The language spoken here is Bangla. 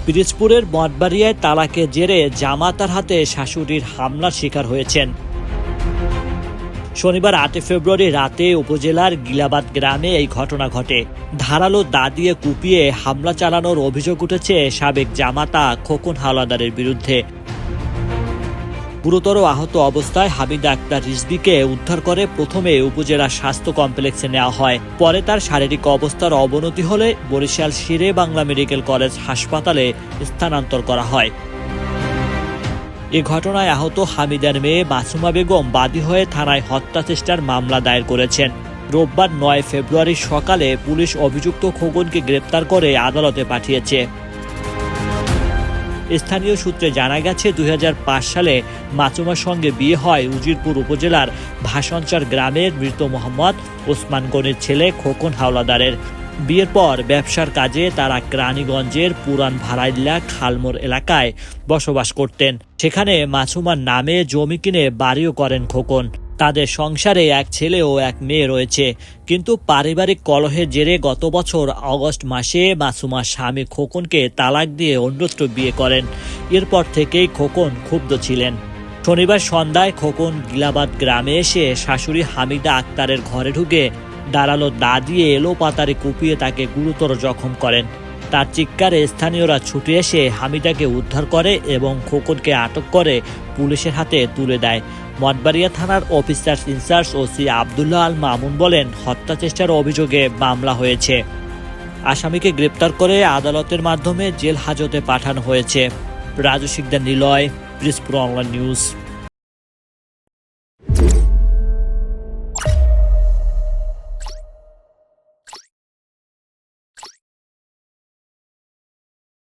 পিরোজপুরের মঠবাড়িয়ায় তালাকের জেরে জামাতার হাতে শাশুড়ির হামলার শিকার হয়েছেন। শনিবার ৮ ফেব্রুয়ারি রাতে উপজেলার গিলাবাদ গ্রামে এই ঘটনা ঘটে। ধারালো দা দিয়ে কুপিয়ে হামলা চালানোর অভিযোগ উঠেছে সাবেক জামাতা খোকন হাওলাদারের বিরুদ্ধে। গুরুতর আহত অবস্থায় হামিদা আক্তার রিজভীকে উদ্ধার করে প্রথমে উপজেলা স্বাস্থ্য কমপ্লেক্সে নেওয়া হয়। পরে তার শারীরিক অবস্থার অবনতি হলে বরিশাল শেরে বাংলা মেডিকেল কলেজ হাসপাতালে স্থানান্তর করা হয়। এ ঘটনায় আহত হামিদার মেয়ে মাসুমা বেগম বাদী হয়ে থানায় হত্যা চেষ্টার মামলা দায়ের করেছেন। রোববার ৯ ফেব্রুয়ারি সকালে পুলিশ অভিযুক্ত খোকনকে গ্রেপ্তার করে আদালতে পাঠিয়েছে। স্থানীয় সূত্রে জানা গেছে ২০০৫ সালে মাসুমার সঙ্গে বিয়ে হয় উজিরপুর উপজেলার ভাষণচার গ্রামের মৃত মোহাম্মদ ওসমান গনির ছেলে খোকন হাওলাদারের। বিয়ের পর ব্যবসার কাজে তারা রানীগঞ্জের পুরান ভাড়াইল্লা খালমোড় এলাকায় বসবাস করতেন। সেখানে মাসুমার নামে জমি কিনে বাড়িও করেন খোকন। তাদের সংসারে এক ছেলে ও এক মেয়ে রয়েছে, কিন্তু পারিবারিক কলহের জেরে গত বছর অগস্ট মাসে মাসুমার স্বামী খোকনকে তালাক দিয়ে অন্যত্র বিয়ে করেন। এরপর থেকেই খোকন ক্ষুব্ধ ছিলেন। শনিবার সন্ধ্যায় খোকন গিলাবাদ গ্রামে এসে শাশুড়ি হামিদা আক্তারের ঘরে ঢুকে ধারালো দা দিয়ে এলোপাতাড়ি কুপিয়ে তাকে গুরুতর জখম করেন। তার চিৎকারে স্থানীয়রা ছুটে এসে হামিদাকে উদ্ধার করে এবং খোকনকে আটক করে পুলিশের হাতে তুলে দেয়। মঠবাড়িয়া থানার officer in charge OC Abdullah Al Mamun বলেন, হত্যা চেষ্টার অভিযোগে মামলা হয়েছে। আসামিকে গ্রেপ্তার করে আদালতের মাধ্যমে জেল হাজতে পাঠানো হয়েছে। Raju Sikdar Niloy, Pirojpur online news.